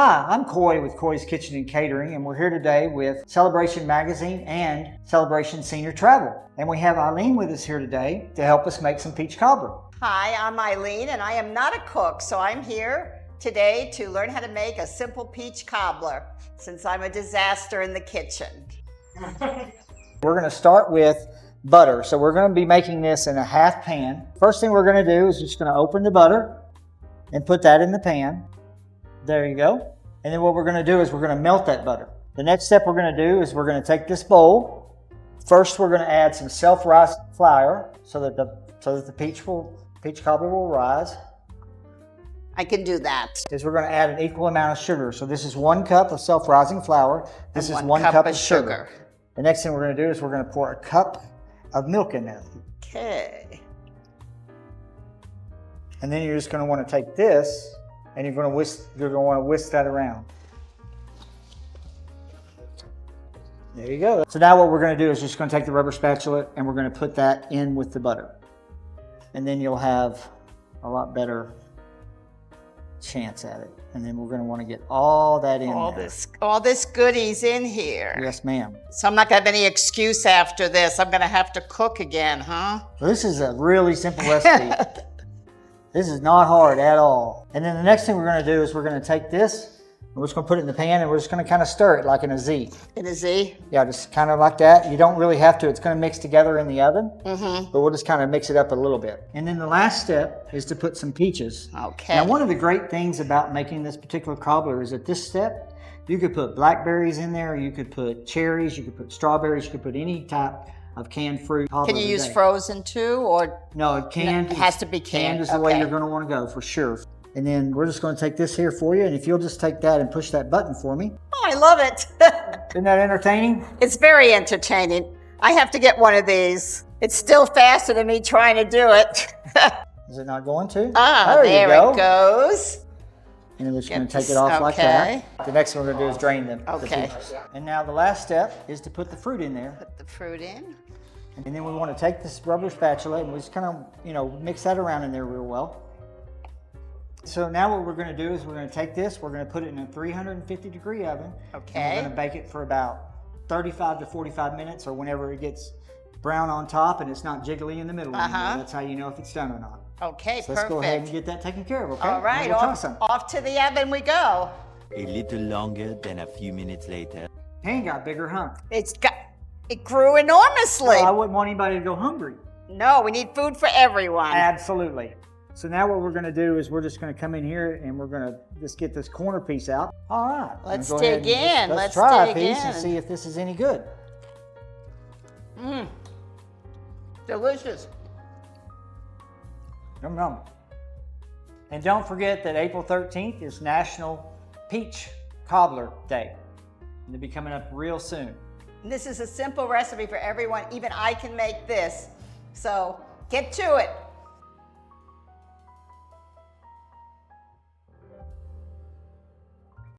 Hi, I'm Coy with Coy's Kitchen and Catering, and we're here today with Celebration Magazine and Celebration Senior Travel. And we have Eileen with us here today to help us make some peach cobbler. Hi, I'm Eileen, and I am not a cook, so I'm here today to learn how to make a simple peach cobbler, since I'm a disaster in the kitchen. We're going to start with butter. So we're going to be making this in a half pan. First thing we're going to do is just going to open the butter and put that in the pan. There you go. And then what we're going to do is we're going to melt that butter. The next step we're going to do is we're going to take this bowl. First, we're going to add some self-rising flour so that the peach cobbler will rise. I can do that. Is we're going to add an equal amount of sugar. So this is 1 cup of self-rising flour. This is 1 cup of sugar. The next thing we're going to do is we're going to pour a cup of milk in there. Okay. And then you're just going to want to take this and you're going to want to whisk that around. There you go. So now what we're going to do is just going to take the rubber spatula and we're going to put that in with the butter. And then you'll have a lot better chance at it. And then we're going to want to get all that in there. All this goodies in here. Yes, ma'am. So I'm not going to have any excuse after this. I'm going to have to cook again, huh? Well, this is a really simple recipe. This is not hard at all. And then the next thing we're going to do is we're going to take this and we're just going to put it in the pan and we're just going to kind of stir it like in a Z. In a Z? Yeah, just kind of like that. You don't really have to. It's going to mix together in the oven, but we'll just kind of mix it up a little bit. And then the last step is to put some peaches. Okay. Now, one of the great things about making this particular cobbler is at this step, you could put blackberries in there, you could put cherries, you could put strawberries, you could put any type of canned fruit. Can you use frozen too, or? No, canned. It has to be canned. Canned is the way you're going to want to go for sure. And then we're just going to take this here for you, and if you'll just take that and push that button for me. Oh, I love it. Isn't that entertaining? It's very entertaining. I have to get one of these. It's still faster than me trying to do it. Is it not going to? Ah, there it goes. And then we're just going to take it off like that. The next thing we're going to do is drain them. Okay. And now the last step is to put the fruit in there. Put the fruit in. And then we want to take this rubber spatula and we just kind of, mix that around in there real well. So now what we're going to do is we're going to take this, we're going to put it in a 350-degree oven. Okay. And we're going to bake it for about 35 to 45 minutes or whenever it gets brown on top and it's not jiggly in the middle anymore. That's how you know if it's done or not. Okay, so let's go ahead and get that taken care of, okay? All right, off to the oven we go. A little longer than a few minutes later. Pan got bigger, huh? It grew enormously. Well, I wouldn't want anybody to go hungry. No, we need food for everyone. Absolutely. So now what we're going to do is we're just going to come in here and we're going to just get this corner piece out. All right. Let's dig in. Let's try a piece and see if this is any good. Delicious. Yum, yum. And don't forget that April 13th is National Peach Cobbler Day. And it'll be coming up real soon. This is a simple recipe for everyone. Even I can make this. So get to it.